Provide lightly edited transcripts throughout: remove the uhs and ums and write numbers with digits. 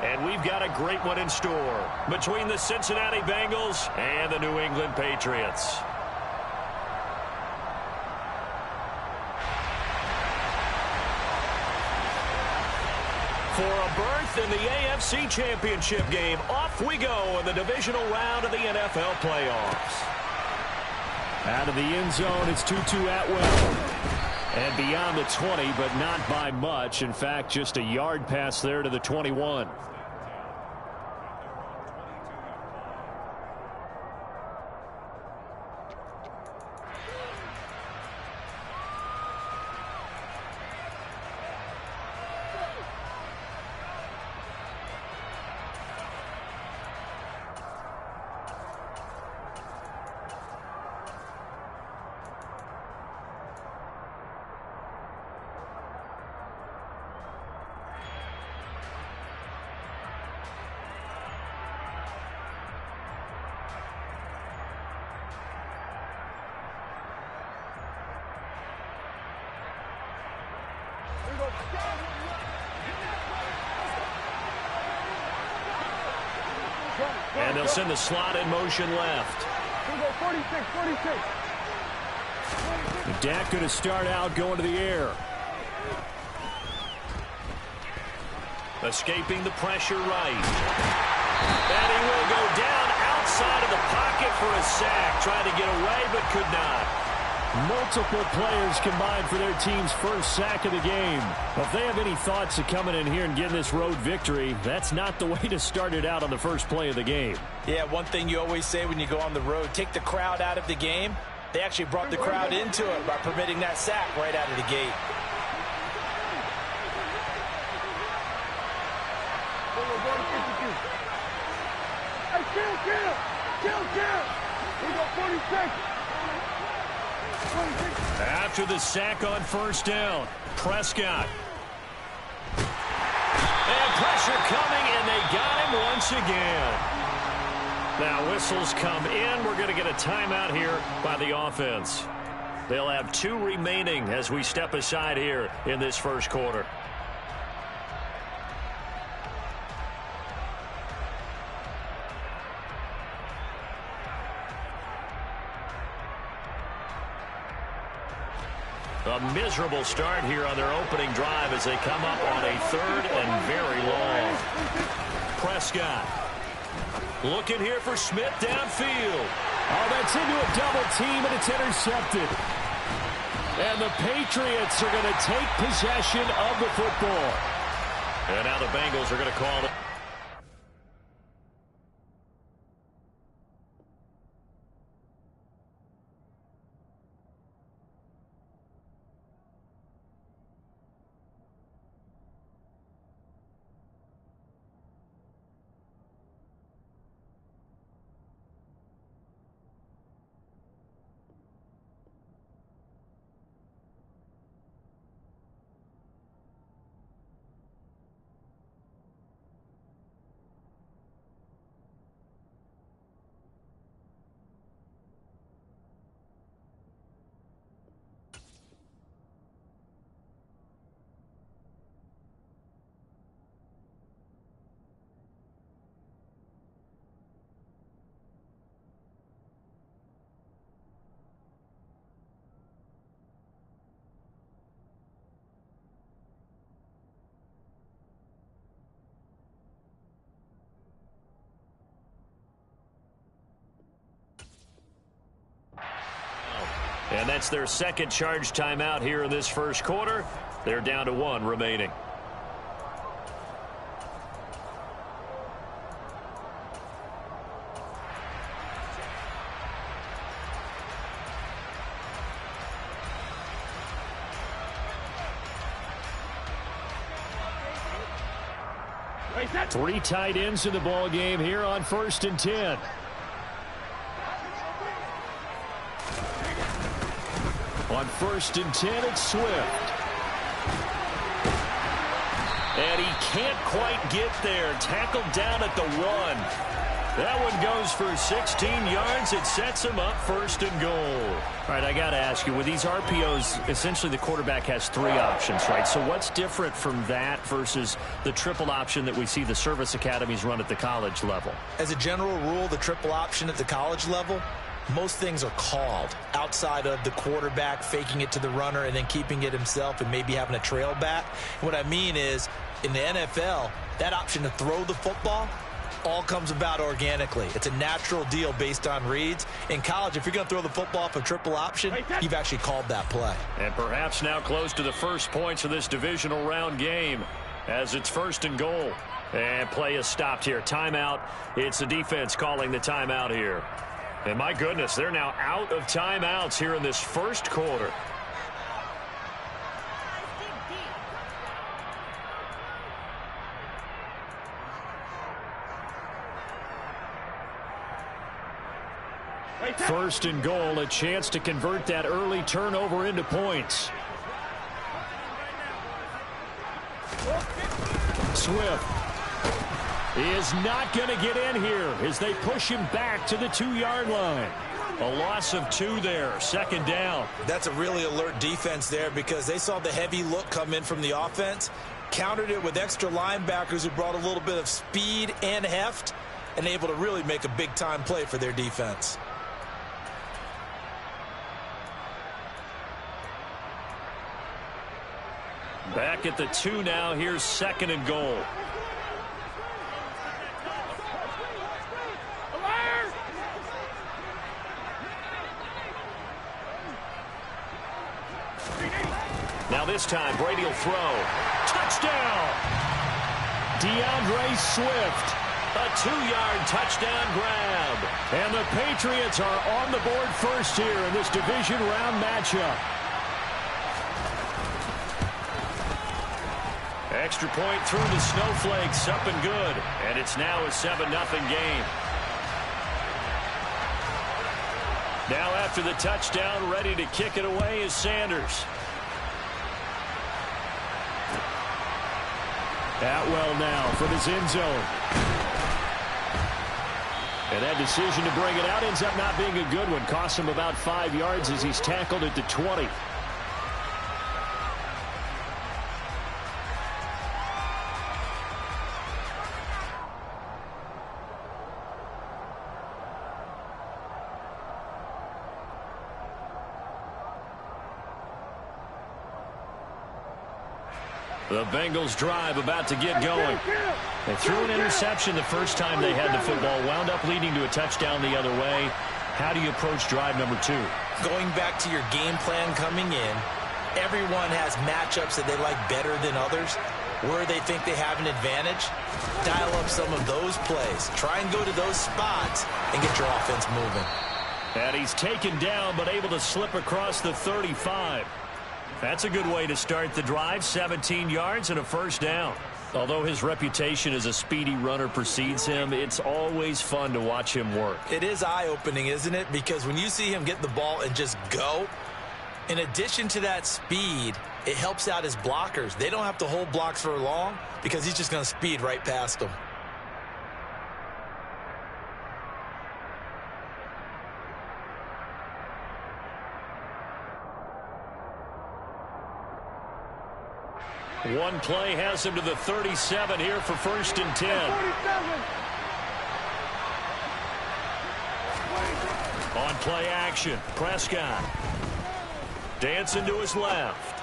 And we've got a great one in store between the Cincinnati Bengals and the New England Patriots. For a berth in the AFC Championship game, off we go in the divisional round of the NFL playoffs. Out of the end zone, it's 2-2 Atwell. And beyond the 20, but not by much. In fact, just a yard pass there to the 21. And they'll send the slot in motion left. 46. Dak going to start out going to the air. Escaping the pressure right. And he will go down outside of the pocket for a sack. Tried to get away but could not. Multiple players combined for their team's first sack of the game. If they have any thoughts of coming in here and getting this road victory, that's not the way to start it out on the first play of the game. Yeah, one thing you always say when you go on the road, take the crowd out of the game. They actually brought the crowd into it by permitting that sack right out of the gate. Kill. We go 46. After the sack on first down, Prescott. And pressure coming, and they got him once again. Now whistles come in. We're going to get a timeout here by the offense. They'll have 2 remaining as we step aside here in this first quarter. A miserable start here on their opening drive as they come up on a 3rd and very long. Prescott looking here for Smith downfield. Oh, that's into a double team, and it's intercepted. And the Patriots are going to take possession of the football. And now the Bengals are going to call it. And that's their second charge timeout here in this first quarter. They're down to 1 remaining. Three tight ends in the ball game here on 1st and 10. On 1st and 10, it's Swift. And he can't quite get there. Tackled down at the 1. That one goes for 16 yards. It sets him up 1st and goal. All right, I got to ask you, with these RPOs, essentially the quarterback has 3 options, right? So what's different from that versus the triple option that we see the service academies run at the college level? As a general rule, the triple option at the college level, most things are called outside of the quarterback faking it to the runner and then keeping it himself and maybe having a trail back. What I mean is, in the NFL, that option to throw the football all comes about organically. It's a natural deal based on reads. In college, if you're going to throw the football off a triple option, you've actually called that play. And perhaps now close to the first points of this divisional round game as it's 1st and goal. And play is stopped here. Timeout. It's the defense calling the timeout here. And my goodness, they're now out of timeouts here in this first quarter. First and goal, a chance to convert that early turnover into points. Swift is not going to get in here as they push him back to the 2-yard line. A loss of 2 there, 2nd down. That's a really alert defense there because they saw the heavy look come in from the offense, countered it with extra linebackers who brought a little bit of speed and heft, and able to really make a big-time play for their defense. Back at the 2 now. Here's 2nd and goal. Now this time, Brady will throw. Touchdown! DeAndre Swift. A 2-yard touchdown grab. And the Patriots are on the board first here in this division round matchup. Extra point through the snowflakes, up and good. And it's now a 7-0 game. Now after the touchdown, ready to kick it away is Sanders. Atwell now from his end zone. And that decision to bring it out ends up not being a good one. Costs him about 5 yards as he's tackled at the 20. The Bengals drive about to get going. They threw an interception the first time they had the football, wound up leading to a touchdown the other way. How do you approach drive number 2? Going back to your game plan coming in, everyone has matchups that they like better than others. Where they think they have an advantage, dial up some of those plays. Try and go to those spots and get your offense moving. And he's taken down but able to slip across the 35. That's a good way to start the drive. 17 yards and a 1st down. Although his reputation as a speedy runner precedes him, it's always fun to watch him work. It is eye-opening, isn't it? Because when you see him get the ball and just go, in addition to that speed, it helps out his blockers. They don't have to hold blocks for long because he's just going to speed right past them. One play has him to the 37 here for 1st and 10. On play action, Prescott. Dancing to his left.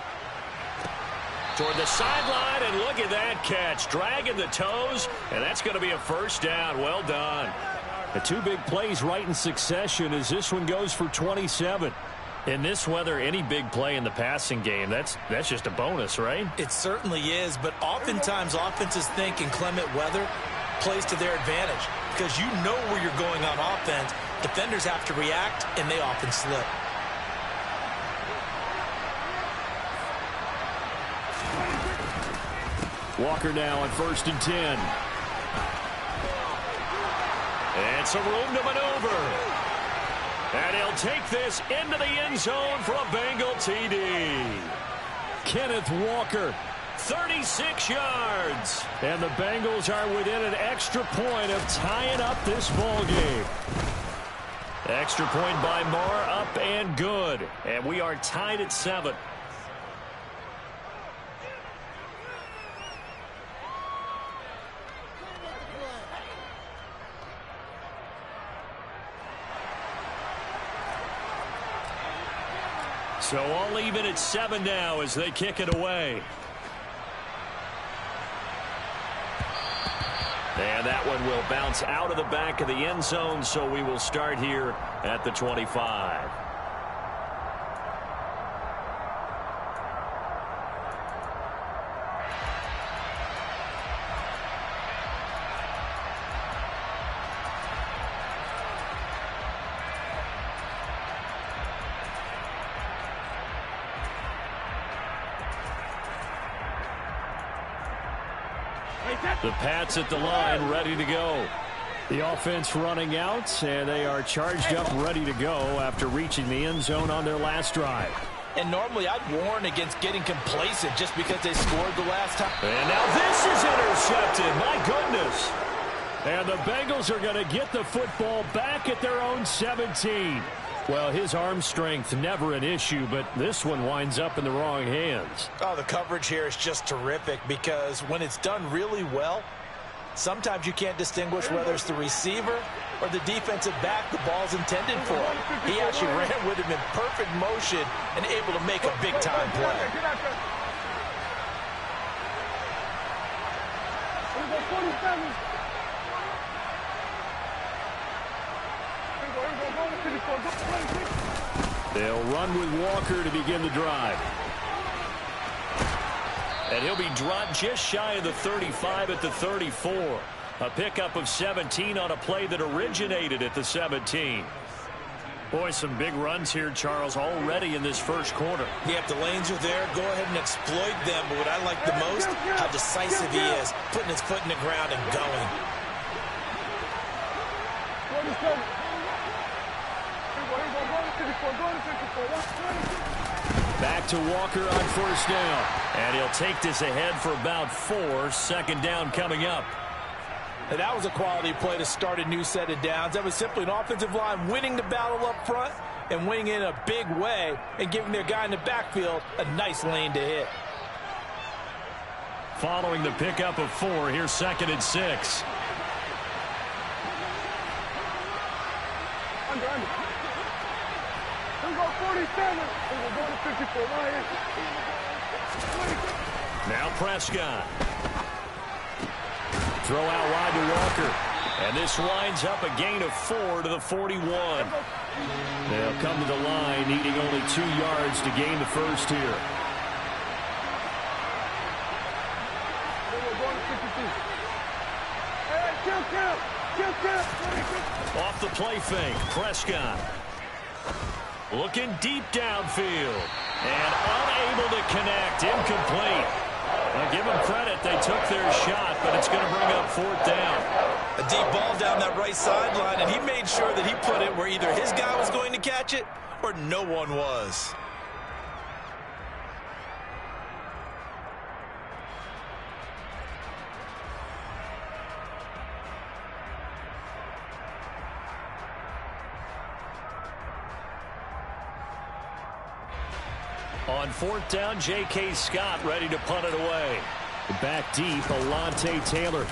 Toward the sideline, and look at that catch. Dragging the toes, and that's going to be a 1st down. Well done. The 2 big plays right in succession as this one goes for 27. In this weather, any big play in the passing game, that's just a bonus, right? It certainly is, but oftentimes offenses think inclement weather plays to their advantage because you know where you're going on offense. Defenders have to react, and they often slip. Walker now on 1st and 10. And some room to maneuver. And he'll take this into the end zone for a Bengal TD. Kenneth Walker, 36 yards. And the Bengals are within an extra point of tying up this ball game. Extra point by Moore, up and good. And we are tied at 7. So all even at 7 now as they kick it away. And that one will bounce out of the back of the end zone, so we will start here at the 25. The Pats at the line, ready to go. The offense running out, and they are charged up, ready to go after reaching the end zone on their last drive. And normally I'd warn against getting complacent just because they scored the last time. And now this is intercepted. My goodness. And the Bengals are going to get the football back at their own 17. Well, his arm strength never an issue, but this one winds up in the wrong hands. Oh, the coverage here is just terrific because when it's done really well, sometimes you can't distinguish whether it's the receiver or the defensive back the ball's intended for. He actually ran with him in perfect motion and able to make a big-time play. They'll run with Walker to begin the drive. And he'll be dropped just shy of the 35 at the 34. A pickup of 17 on a play that originated at the 17. Boy, some big runs here, Charles, already in this first quarter. Yeah, if the lanes are there, go ahead and exploit them. But what I like the most, how decisive he is, putting his foot in the ground and going. Back to Walker on first down. And he'll take this ahead for about 4. Second down coming up. And that was a quality play to start a new set of downs. That was simply an offensive line winning the battle up front and winning in a big way and giving their guy in the backfield a nice lane to hit. Following the pickup of 4, here's 2nd and 6. Under. Here we go, 47. We're going to 54. Right here. Now Prescott. Throw out wide to Walker. And this winds up a gain of 4 to the 41. They'll come to the line, needing only 2 yards to gain the first here. Off the play fake, Prescott. Looking deep downfield. And unable to connect, incomplete. Well, give them credit, they took their shot, but it's going to bring up 4th down. A deep ball down that right sideline, and he made sure that he put it where either his guy was going to catch it or no one was. On 4th down, J.K. Scott ready to punt it away. Back deep, Alontae Taylor.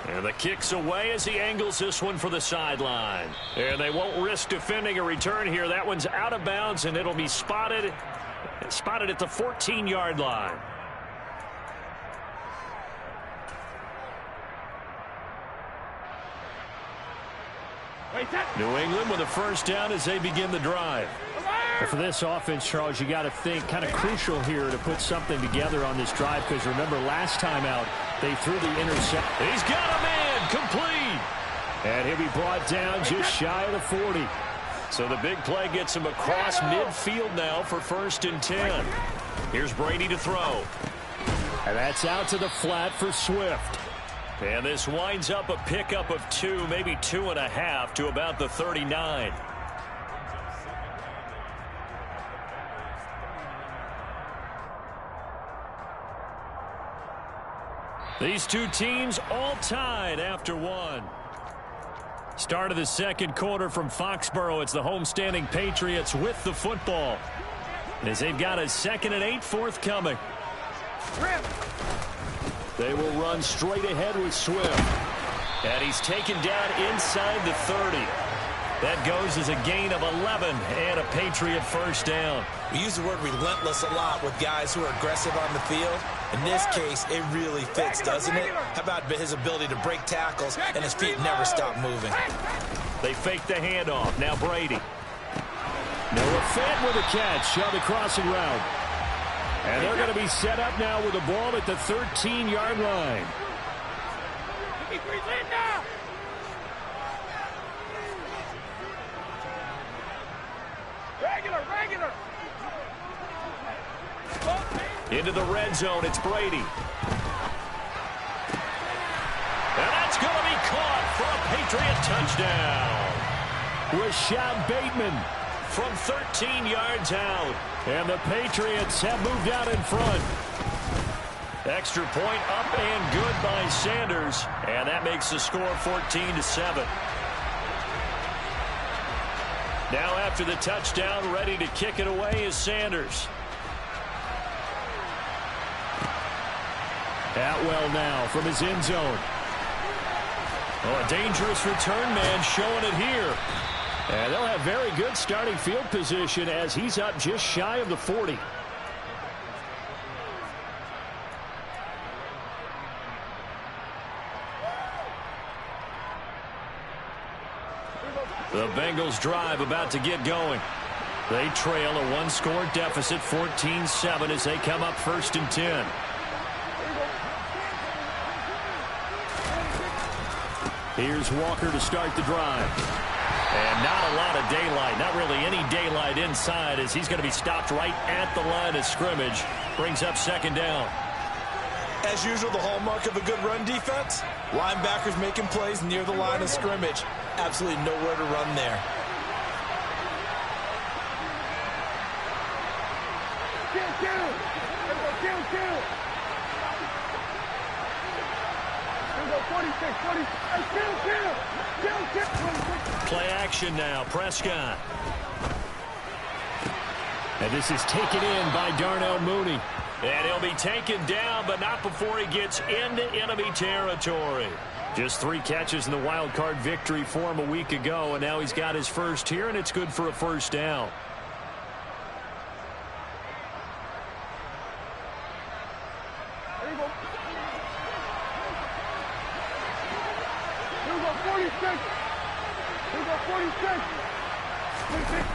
And the kick's away as he angles this one for the sideline. And they won't risk defending a return here. That one's out of bounds, and it'll be spotted at the 14-yard line. New England with a first down as they begin the drive. Well, for this offense, Charles, you got to think kind of crucial here to put something together on this drive, because remember last time out they threw the intercept. He's got a man complete. And he'll be brought down just shy of the 40. So the big play gets him across midfield now for 1st and 10. Here's Brady to throw. And that's out to the flat for Swift. And this winds up a pickup of 2, maybe 2.5 to about the 39. These two teams all tied after one. Start of the second quarter from Foxborough. It's the homestanding Patriots with the football, as they've got a 2nd and 8 forthcoming. They will run straight ahead with Swift. And he's taken down inside the 30. That goes as a gain of 11 and a Patriot first down. We use the word relentless a lot with guys who are aggressive on the field. In this case, it really fits, doesn't it? How about his ability to break tackles and his feet never stop moving? They fake the handoff. Now Brady. Noah Fant with a catch on the crossing route. And they're going to be set up now with the ball at the 13-yard line. Regular. Into the red zone, it's Brady. And that's going to be caught for a Patriot touchdown. Rashad Bateman from 13 yards out. And the Patriots have moved out in front. Extra point up and good by Sanders. And that makes the score 14-7. Now after the touchdown, ready to kick it away is Sanders. Atwell now from his end zone. Oh, a dangerous return man showing it here. And they'll have very good starting field position as he's up just shy of the 40. The Bengals drive about to get going. They trail a one-score deficit, 14-7, as they come up 1st and 10. Here's Walker to start the drive. And not a lot of daylight, not really any daylight inside, as he's going to be stopped right at the line of scrimmage. Brings up 2nd down. As usual, the hallmark of a good run defense, linebackers making plays near the line of scrimmage. Absolutely nowhere to run there. Play action now, Prescott. And this is taken in by Darnell Mooney. And he'll be taken down, but not before he gets into enemy territory. Just 3 catches in the wild card victory for him a week ago, and now he's got his first here, and it's good for a first down. Here we go. Here we go, 46. Here we go, 46. 46.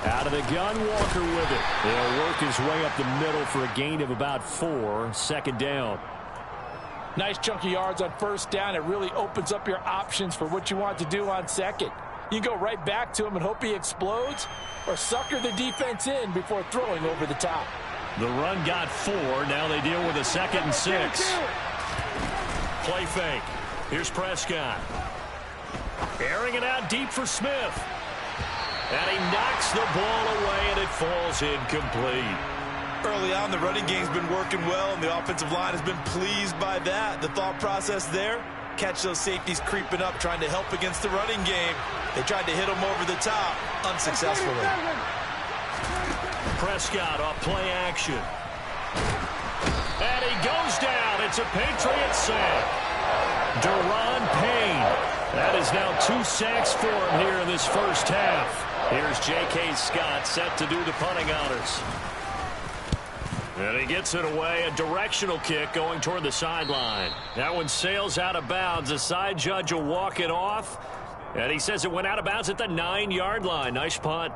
Out of the gun, Walker with it. He'll work his way up the middle for a gain of about 4. 2nd down. Nice chunky yards on 1st down. It really opens up your options for what you want to do on 2nd. You can go right back to him and hope he explodes, or sucker the defense in before throwing over the top. The run got 4. Now they deal with a 2nd and 6. Play fake. Here's Prescott. Airing it out deep for Smith. And he knocks the ball away, and it falls incomplete. Early on, the running game's been working well, and the offensive line has been pleased by that. The thought process there, catch those safeties creeping up, trying to help against the running game. They tried to hit them over the top, unsuccessfully. Prescott off play action. And he goes down. It's a Patriot sack. Deron Payne. That is now 2 sacks for him here in this first half. Here's J.K. Scott set to do the punting honors. And he gets it away. A directional kick going toward the sideline. That one sails out of bounds. The side judge will walk it off. And he says it went out of bounds at the 9-yard line. Nice punt.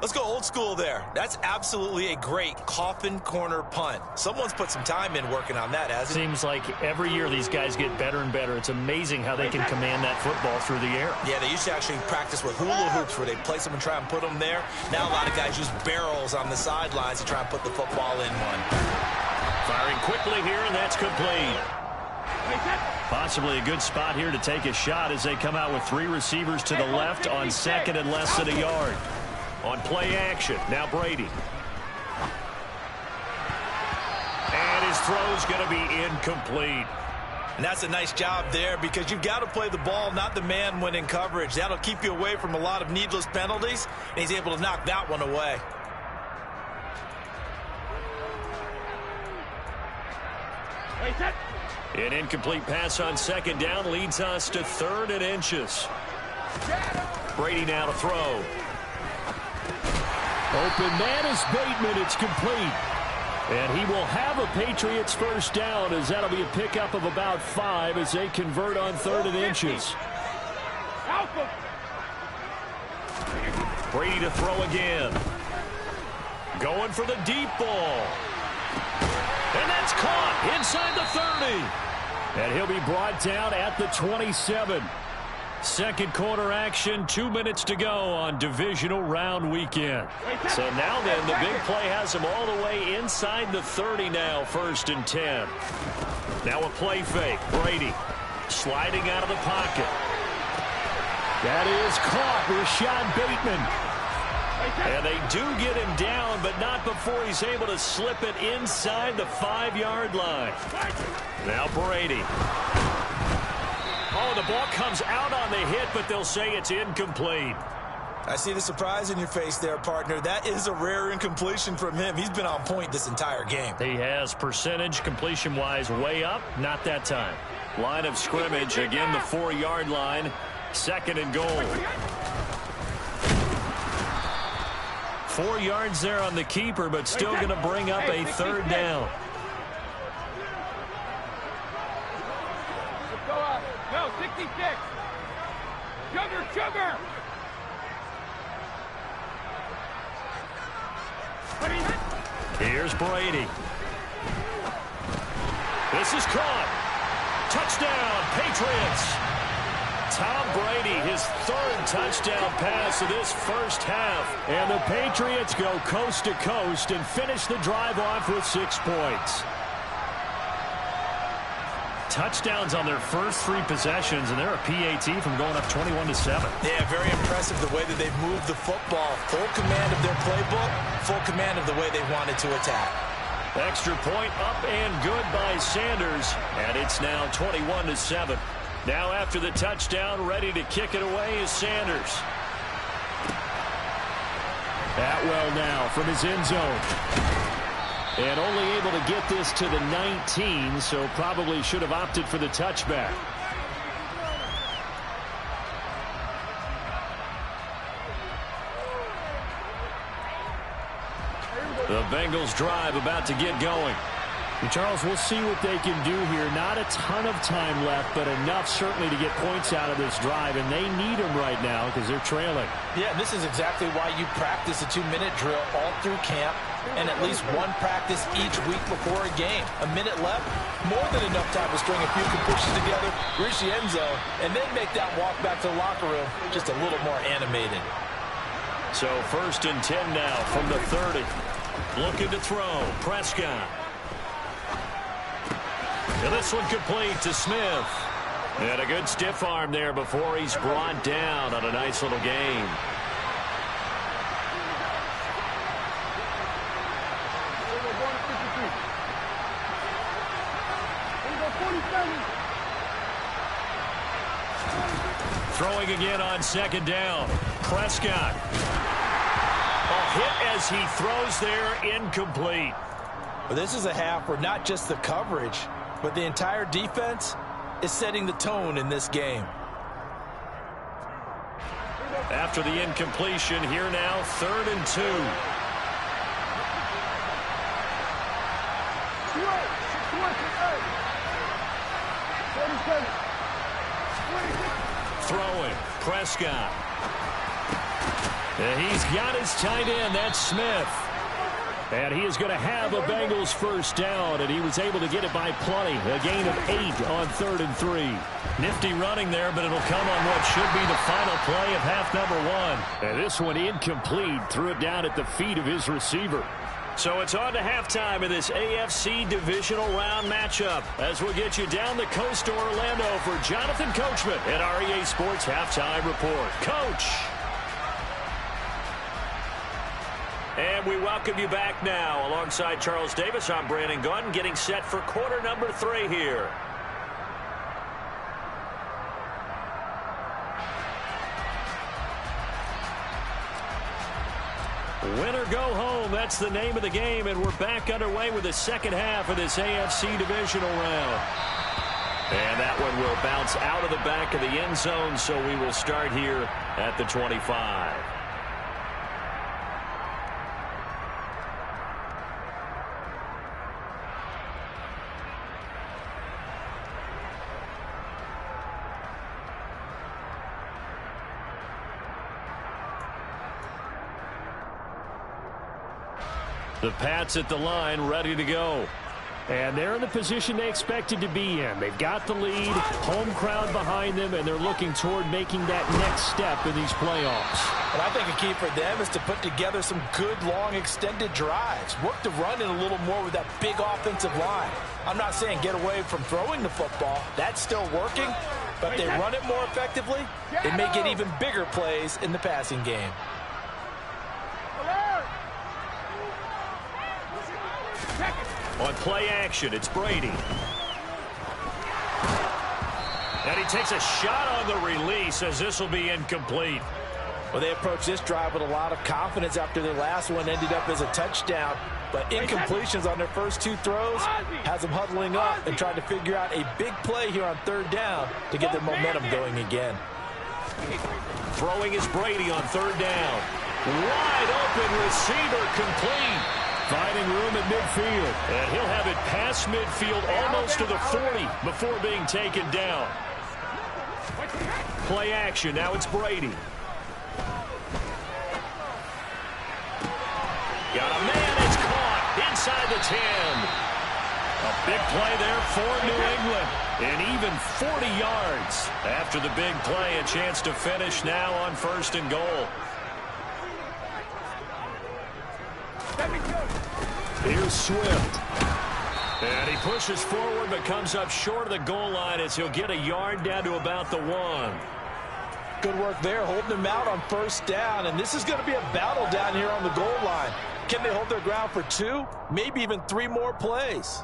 Let's go old school there. That's absolutely a great coffin corner punt. Someone's put some time in working on that, hasn't it? Seems like every year these guys get better and better. It's amazing how they can command that football through the air. Yeah, they used to actually practice with hula hoops where they place them and try and put them there. Now a lot of guys use barrels on the sidelines to try and put the football in one. Firing quickly here, and that's complete. Possibly a good spot here to take a shot as they come out with 3 receivers to the left on 2nd and less than a yard. On play action, now Brady. And his throw's going to be incomplete. And that's a nice job there because you've got to play the ball, not the man when in coverage. That'll keep you away from a lot of needless penalties, and he's able to knock that one away. An incomplete pass on second down leads us to 3rd and inches. Brady now to throw. Open man is Bateman. It's complete. And he will have a Patriots first down as that'll be a pickup of about 5 as they convert on 3rd and inches. Brady to throw again. Going for the deep ball. And that's caught inside the 30. And he'll be brought down at the 27. Second quarter action, 2 minutes to go on divisional round weekend. So now then, the big play has him all the way inside the 30 now, 1st and 10. Now a play fake. Brady sliding out of the pocket. That is caught. Rashad Bateman. And they do get him down, but not before he's able to slip it inside the 5-yard line. Now Brady. Oh, the ball comes out on the hit, but they'll say it's incomplete. I see the surprise in your face there, partner. That is a rare incompletion from him. He's been on point this entire game. He has percentage completion-wise way up. Not that time. Line of scrimmage, again the 4-yard line. 2nd and goal. 4 yards there on the keeper, but still going to bring up a 3rd down. No, 66. Sugar. Here's Brady. This is caught. Touchdown, Patriots. Tom Brady, his 3rd touchdown pass of this first half. And the Patriots go coast to coast and finish the drive off with 6 points. Touchdowns on their first 3 possessions, and they're a PAT from going up 21-7. Yeah, very impressive the way that they've moved the football. Full command of their playbook, full command of the way they wanted to attack. Extra point up and good by Sanders, and it's now 21-7. Now after the touchdown, ready to kick it away is Sanders. Atwell now from his end zone. And only able to get this to the 19, so probably should have opted for the touchback. The Bengals drive about to get going. And Charles, we'll see what they can do here. Not a ton of time left, but enough certainly to get points out of this drive, and they need them right now because they're trailing. Yeah, this is exactly why you practice a 2-minute drill all through camp and at least one practice each week before a game. A minute left, more than enough time to string a few completions together, reach the end zone, and then make that walk back to the locker room just a little more animated. So 1st and 10 now from the 30. Looking to throw. Prescott. And this one complete to Smith. And a good stiff arm there before he's brought down on a nice little game. Throwing again on 2nd down. Prescott. A hit as he throws there, incomplete. But this is a half where not just the coverage, but the entire defense is setting the tone in this game. After the incompletion, here now, 3rd and 2. Throwing, Prescott. And he's got his tight end, that's Smith. And he is going to have a Bengals first down, and he was able to get it by plenty. A gain of 8 on 3rd and 3. Nifty running there, but it'll come on what should be the final play of half number 1. And this one incomplete. Threw it down at the feet of his receiver. So it's on to halftime in this AFC divisional round matchup as we'll get you down the coast to Orlando for Jonathan Coachman at our EA Sports Halftime Report. Coach. And And we welcome you back now. Alongside Charles Davis, I'm Brandon Gunn, getting set for quarter number 3 here. Win or go home, that's the name of the game, and we're back underway with the second half of this AFC divisional round. And that one will bounce out of the back of the end zone, so we will start here at the 25. The Pats at the line, ready to go. And they're in the position they expected to be in. They've got the lead, home crowd behind them, and they're looking toward making that next step in these playoffs. And I think a key for them is to put together some good, long, extended drives. Work the run in a little more with that big offensive line. I'm not saying get away from throwing the football. That's still working. But if they run it more effectively, they may get even bigger plays in the passing game. On play action, it's Brady. And he takes a shot on the release as this will be incomplete. Well, they approached this drive with a lot of confidence after their last one ended up as a touchdown. But incompletions on their first 2 throws has them huddling up and trying to figure out a big play here on 3rd down to get their momentum going again. Throwing is Brady on 3rd down. Wide open receiver, complete. Finding room at midfield. And he'll have it past midfield almost to the 40 before being taken down. Play action. Now it's Brady. Got a man. It's caught inside the 10. A big play there for New England. And even 40 yards after the big play. A chance to finish now on 1st and goal. Here's Swift. And he pushes forward but comes up short of the goal line as he'll get a yard down to about the 1. Good work there, holding them out on 1st down. And this is going to be a battle down here on the goal line. Can they hold their ground for 2, maybe even 3 more plays?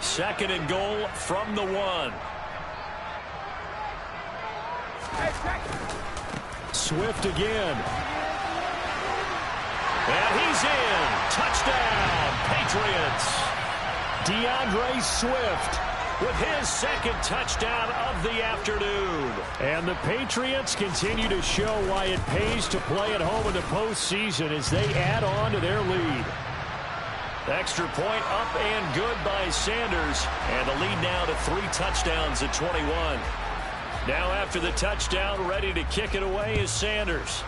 2nd and goal from the 1. Swift again. And he's in. Touchdown, Patriots. DeAndre Swift with his 2nd touchdown of the afternoon. And the Patriots continue to show why it pays to play at home in the postseason as they add on to their lead. Extra point up and good by Sanders. And the lead now to 3 touchdowns at 21. Now after the touchdown, ready to kick it away is Sanders.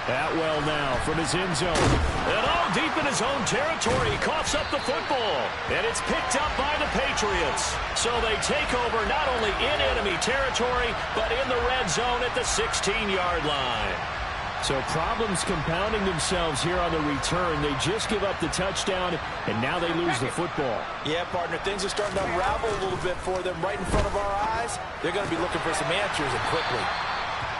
Atwell now from his end zone. And all deep in his own territory. He coughs up the football. And it's picked up by the Patriots. So they take over not only in enemy territory, but in the red zone at the 16-yard line. So problems compounding themselves here on the return. They just give up the touchdown, and now they lose the football. Yeah, partner, things are starting to unravel a little bit for them right in front of our eyes. They're going to be looking for some answers and quickly.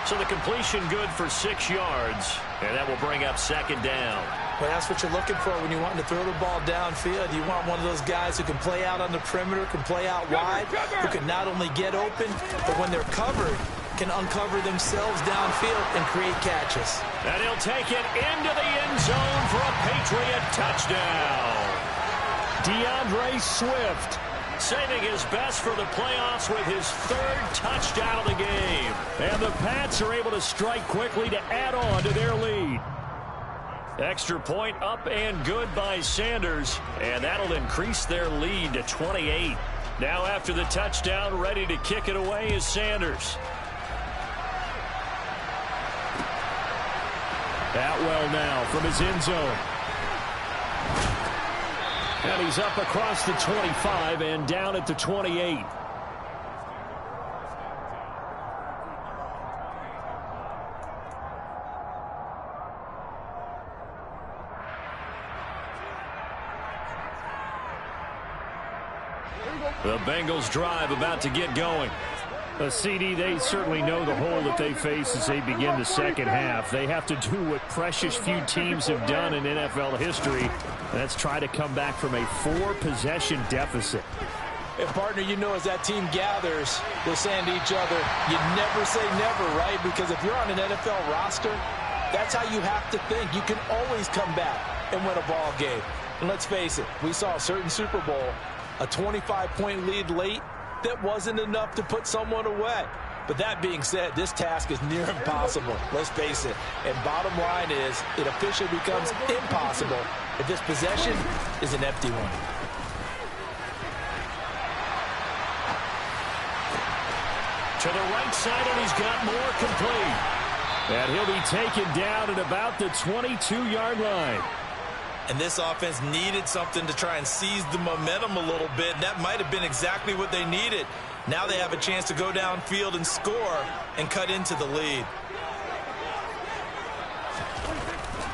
So the completion good for 6 yards, and that will bring up 2nd down. Well, that's what you're looking for when you want to throw the ball downfield. You want one of those guys who can play out on the perimeter, can play out wide, who can not only get open, but when they're covered, can uncover themselves downfield and create catches. And he'll take it into the end zone for a Patriot touchdown. DeAndre Swift saving his best for the playoffs with his 3rd touchdown of the game. And the Pats are able to strike quickly to add on to their lead. Extra point up and good by Sanders, and that'll increase their lead to 28. Now after the touchdown, ready to kick it away is Sanders. Atwell now from his end zone. And he's up across the 25 and down at the 28. The Bengals drive about to get going. A CD, they certainly know the hole that they face as they begin the second half. They have to do what precious few teams have done in NFL history, and that's try to come back from a 4-possession deficit. And, partner, you know as that team gathers, they're saying to each other, you never say never, right? Because if you're on an NFL roster, that's how you have to think. You can always come back and win a ball game. And let's face it, we saw a certain Super Bowl, a 25-point lead late, that wasn't enough to put someone away. But that being said, this task is near impossible. Let's face it. And bottom line is, it officially becomes impossible if this possession is an empty one. To the right side, and he's got more complete. And he'll be taken down at about the 22-yard line. And this offense needed something to try and seize the momentum a little bit. And that might have been exactly what they needed. Now they have a chance to go downfield and score and cut into the lead.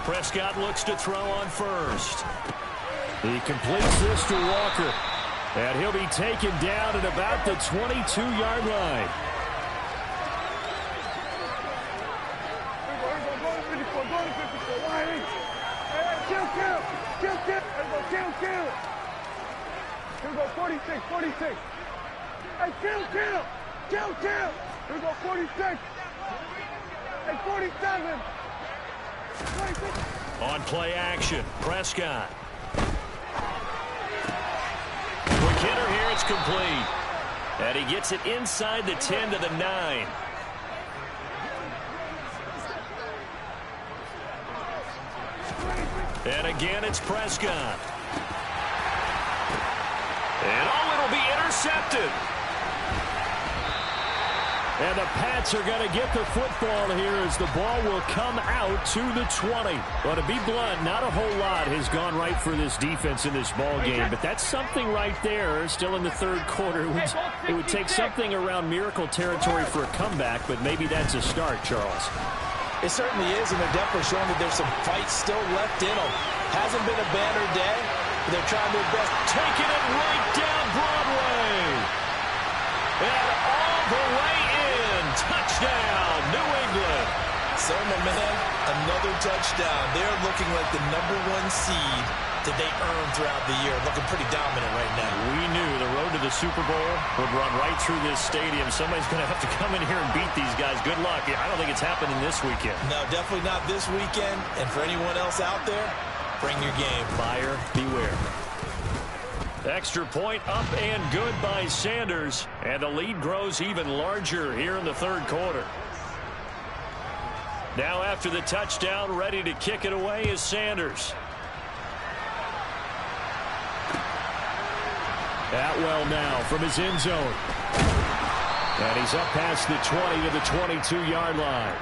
Prescott looks to throw on first. He completes this to Walker. And he'll be taken down at about the 22-yard line. Kill. Here we go, 46. Hey, kill. Here we go, 46. Hey, 47. 26. On play action, Prescott. Quick hitter here, it's complete. And he gets it inside the 10 to the 9. And again, it's Prescott. And it'll be intercepted. And the Pats are going to get the football here as the ball will come out to the 20. But to be blunt, not a whole lot has gone right for this defense in this ball game. But that's something right there, still in the third quarter. It would take something around miracle territory for a comeback, but maybe that's a start, Charles. It certainly is, and they're definitely showing that there's some fight still left in them. Hasn't been a banner day, but they're trying their best. Taking it right down Broadway. And all the way in. Touchdown, New England. So, my man, another touchdown. They're looking like the #1 seed that they earned throughout the year. Looking pretty dominant right now. We knew the road to the Super Bowl would run right through this stadium. Somebody's going to have to come in here and beat these guys. Good luck. I don't think it's happening this weekend. No, definitely not this weekend. And for anyone else out there, bring your game. Buyer beware. Extra point up and good by Sanders. And the lead grows even larger here in the third quarter. Now after the touchdown, ready to kick it away is Sanders. Atwell now from his end zone. And he's up past the 20 to the 22-yard line.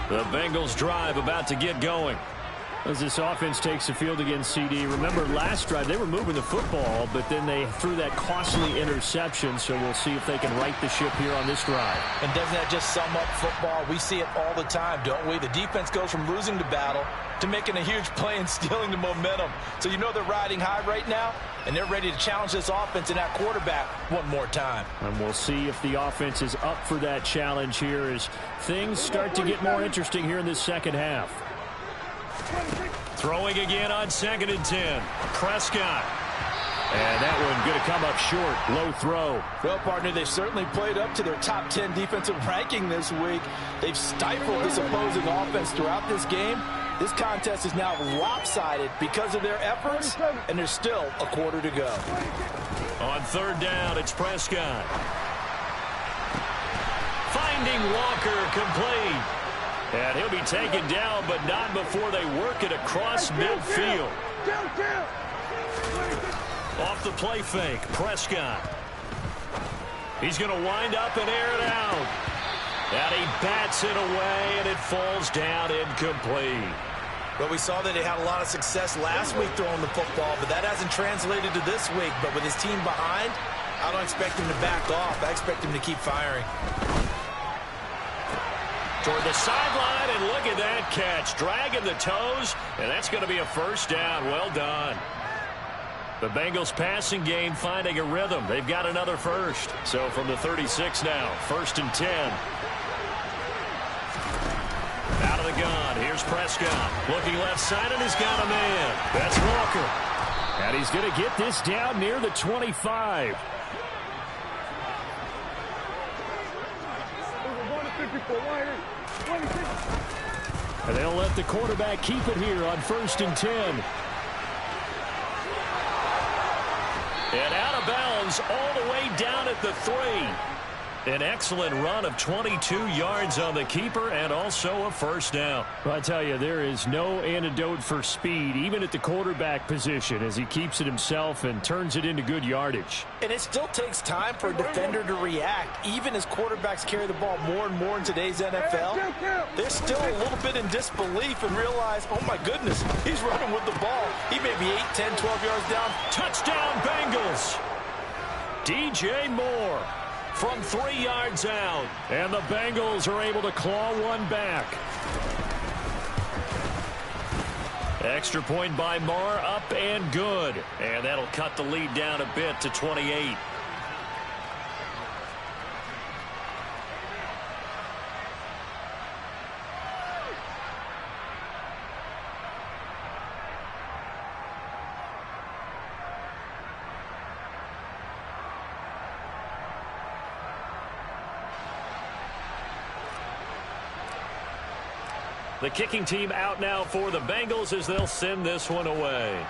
The Bengals drive about to get going. As this offense takes the field against CD. Remember, last drive, they were moving the football, but then they threw that costly interception, so we'll see if they can right the ship here on this drive. And doesn't that just sum up football? We see it all the time, don't we? The defense goes from losing the battle to making a huge play and stealing the momentum. So you know they're riding high right now, and they're ready to challenge this offense and that quarterback one more time. And we'll see if the offense is up for that challenge here as things start to get more interesting here in this second half. Throwing again on 2nd and 10. Prescott. And that one going to come up short. Low throw. Well, partner, they've certainly played up to their top 10 defensive ranking this week. They've stifled this opposing offense throughout this game. This contest is now lopsided because of their efforts, and there's still a quarter to go. On 3rd down, it's Prescott. Finding Walker complete. And he'll be taken down, but not before they work it across midfield. Off the play fake, Prescott. He's going to wind up and air it out. And he bats it away, and it falls down incomplete. Well, we saw that he had a lot of success last week throwing the football, but that hasn't translated to this week. But with his team behind, I don't expect him to back off. I expect him to keep firing. Toward the sideline, and look at that catch. Dragging the toes, and that's going to be a first down. Well done. The Bengals passing game finding a rhythm. They've got another first. So from the 36 now, 1st and 10. Out of the gun. Here's Prescott. Looking left side, and he's got a man. That's Walker. And he's going to get this down near the 25. And they'll let the quarterback keep it here on 1st and 10. And out of bounds all the way down at the 3. An excellent run of 22 yards on the keeper and also a first down. Well, I tell you, there is no antidote for speed, even at the quarterback position, as he keeps it himself and turns it into good yardage. And it still takes time for a defender to react. Even as quarterbacks carry the ball more and more in today's NFL, they're still a little bit in disbelief and realize, oh my goodness, he's running with the ball. He may be 8, 10, 12 yards down. Touchdown, Bengals! DJ Moore from 3 yards out. And the Bengals are able to claw one back. Extra point by Moore, up and good. And that'll cut the lead down a bit to 28. The kicking team out now for the Bengals as they'll send this one away.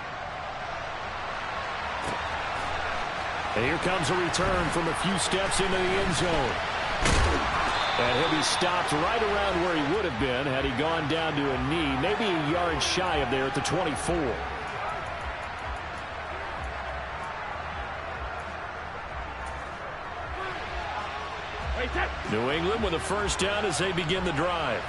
And here comes a return from a few steps into the end zone. And he'll be stopped right around where he would have been had he gone down to a knee, maybe a yard shy of there at the 24. New England with a first down as they begin the drive.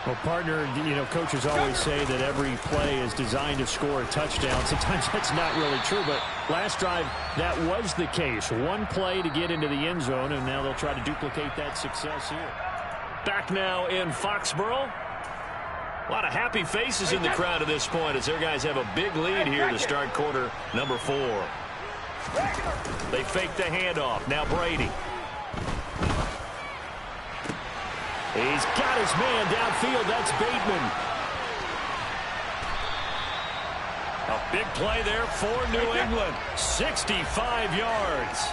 Well, partner, you know, coaches always say that every play is designed to score a touchdown. Sometimes that's not really true, but last drive, that was the case. One play to get into the end zone, and now they'll try to duplicate that success here. Back now in Foxborough. A lot of happy faces in the crowd at this point as their guys have a big lead here to start quarter number 4. They fake the handoff. Now Brady. He's got his man downfield. That's Bateman. A big play there for New England. 65 yards.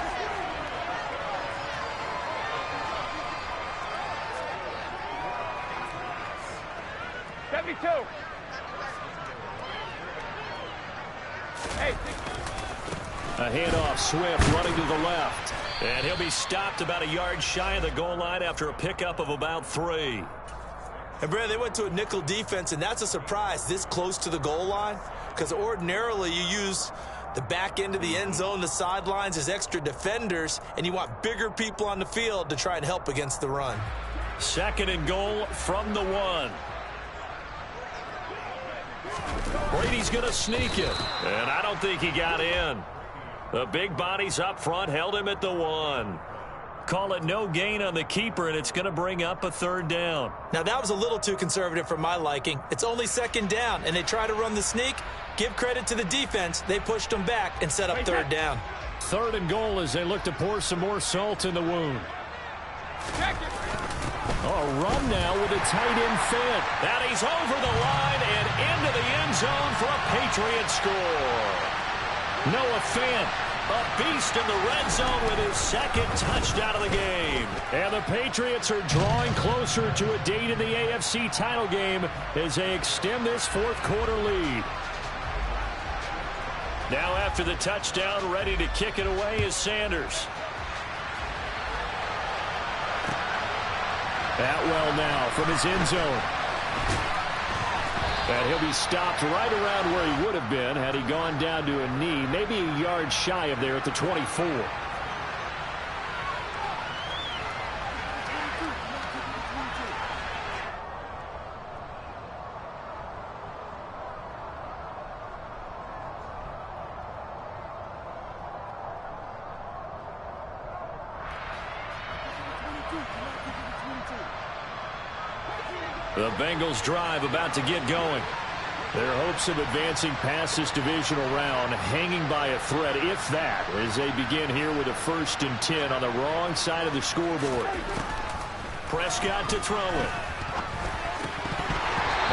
A handoff, Swift running to the left. And he'll be stopped about a yard shy of the goal line after a pickup of about 3. And, Brad, they went to a nickel defense, and that's a surprise this close to the goal line, because ordinarily you use the back end of the end zone, the sidelines as extra defenders, and you want bigger people on the field to try and help against the run. 2nd and goal from the 1. Brady's going to sneak it, and I don't think he got in. The big bodies up front held him at the 1. Call it no gain on the keeper, and it's going to bring up a 3rd down. Now, that was a little too conservative for my liking. It's only 2nd down, and they try to run the sneak. Give credit to the defense. They pushed them back and set up 3rd down. 3rd and goal as they look to pour some more salt in the wound. A run now with a tight end Fant. That he's over the line and into the end zone for a Patriot score. Noah Fant, a beast in the red zone with his 2nd touchdown of the game. And the Patriots are drawing closer to a date in the AFC title game as they extend this 4th quarter lead. Now after the touchdown, ready to kick it away is Sanders. Atwell now from his end zone. And he'll be stopped right around where he would have been had he gone down to a knee, maybe a yard shy of there at the 24. The Bengals drive about to get going. Their hopes of advancing past this divisional round hanging by a thread, if that, as they begin here with a 1st and 10 on the wrong side of the scoreboard. Prescott to throw it.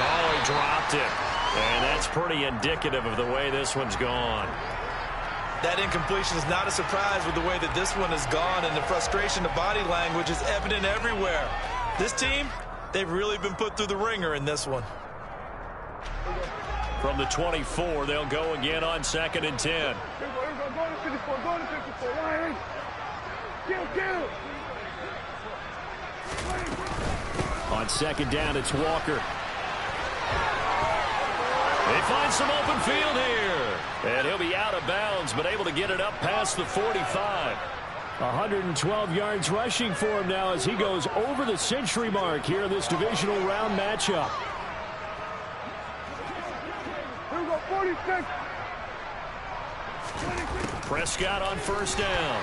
Oh, he dropped it. And that's pretty indicative of the way this one's gone. That incompletion is not a surprise with the way that this one has gone, and the frustration, the body language is evident everywhere. This team, they've really been put through the ringer in this one. From the 24, they'll go again on 2nd and 10. Here we go, go to 54, go to 54, line. Kill. On 2nd down, it's Walker. They find some open field here. And he'll be out of bounds, but able to get it up past the 45. 112 yards rushing for him now as he goes over the century mark here in this divisional round matchup. Here we go, 46. Prescott on 1st down.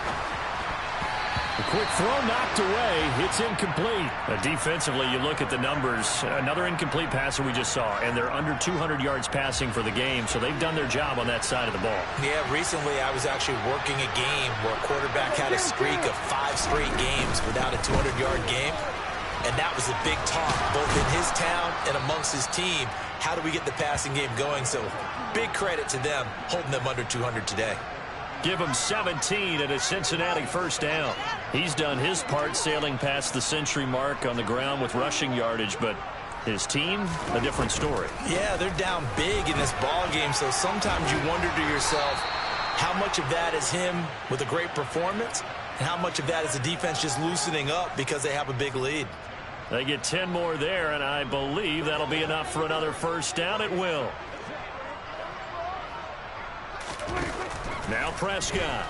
A quick throw knocked away. It's incomplete. Defensively, you look at the numbers. Another incomplete passer we just saw, and they're under 200 yards passing for the game, so they've done their job on that side of the ball. Yeah, recently I was actually working a game where a quarterback had a streak of 5 straight games without a 200-yard game, and that was a big talk, both in his town and amongst his team. How do we get the passing game going? So big credit to them holding them under 200 today. Give him 17 at a Cincinnati 1st down. He's done his part sailing past the century mark on the ground with rushing yardage, but his team, a different story. Yeah, they're down big in this ball game, so sometimes you wonder to yourself how much of that is him with a great performance and how much of that is the defense just loosening up because they have a big lead. They get 10 more there, and I believe that'll be enough for another 1st down. It will. Now Prescott.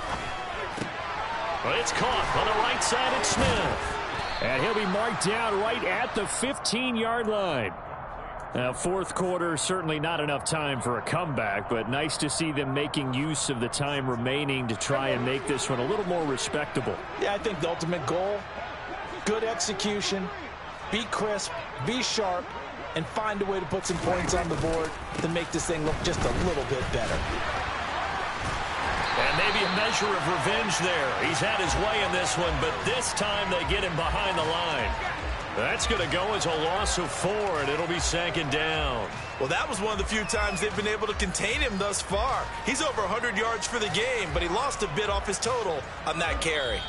Well, it's caught on the right side. It's Smith. And he'll be marked down right at the 15-yard line. Now, 4th quarter, certainly not enough time for a comeback, but nice to see them making use of the time remaining to try and make this one a little more respectable. Yeah, I think the ultimate goal, good execution, be crisp, be sharp, and find a way to put some points on the board to make this thing look just a little bit better. And maybe a measure of revenge there. He's had his way in this one, but this time they get him behind the line. That's going to go as a loss of 4, and it'll be 2nd down. Well, that was one of the few times they've been able to contain him thus far. He's over 100 yards for the game, but he lost a bit off his total on that carry.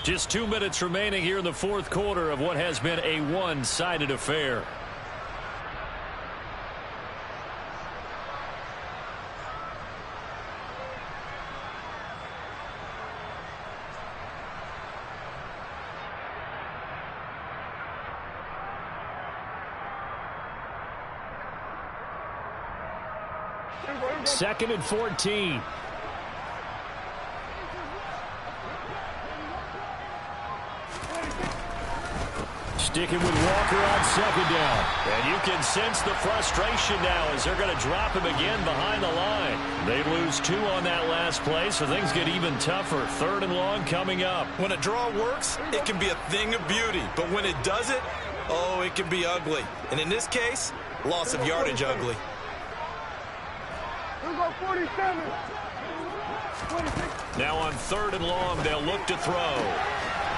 Just 2 minutes remaining here in the 4th quarter of what has been a one-sided affair. Second and 14. Sticking with Walker on 2nd down. And you can sense the frustration now as they're going to drop him again behind the line. They lose 2 on that last play, so things get even tougher. 3rd and long coming up. When a draw works, it can be a thing of beauty. But when it doesn't, oh, it can be ugly. And in this case, loss of yardage ugly. Here we go, 47. 26. Now on 3rd and long, they'll look to throw.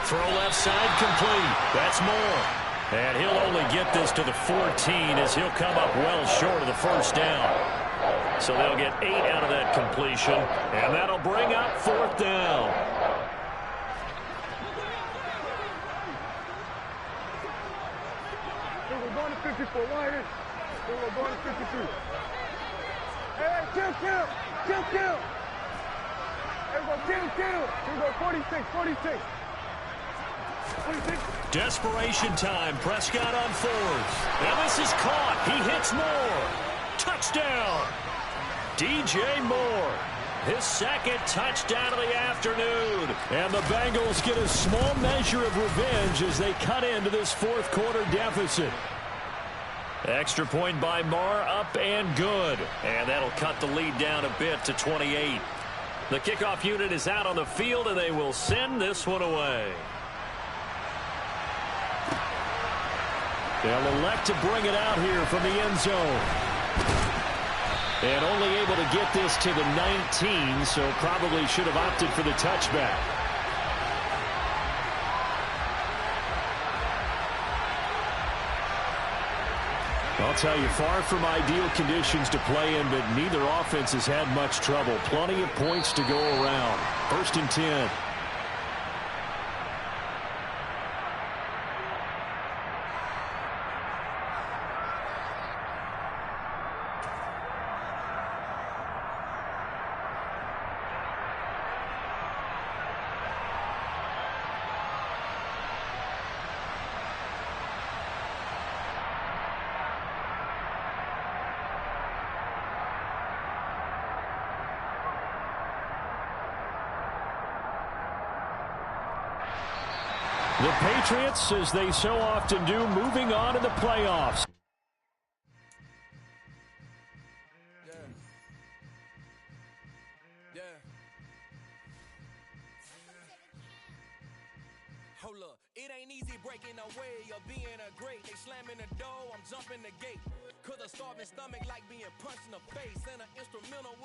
Throw left side complete. That's Moore. And he'll only get this to the 14 as he'll come up well short of the 1st down. So they'll get 8 out of that completion, and that'll bring up 4th down. Here we're going to 54. Line in. Here we're going to 53. Hey, kill. Here we go, kill. Here we go, 46. 46. Desperation time. Prescott on 4th. Now this is caught. He hits Moore. Touchdown. DJ Moore. His 2nd touchdown of the afternoon. And the Bengals get a small measure of revenge as they cut into this 4th quarter deficit. Extra point by Moore, up and good. And that'll cut the lead down a bit to 28. The kickoff unit is out on the field, and they will send this one away. They'll elect to bring it out here from the end zone. And only able to get this to the 19, so probably should have opted for the touchback. I'll tell you, far from ideal conditions to play in, but neither offense has had much trouble. Plenty of points to go around. 1st and 10. The Patriots, as they so often do, moving on to the playoffs. Hold up, it ain't easy breaking away or being a great. They slamming the door, I'm jumping the gate. Cause a starving stomach like being punched in the face and an instrumental.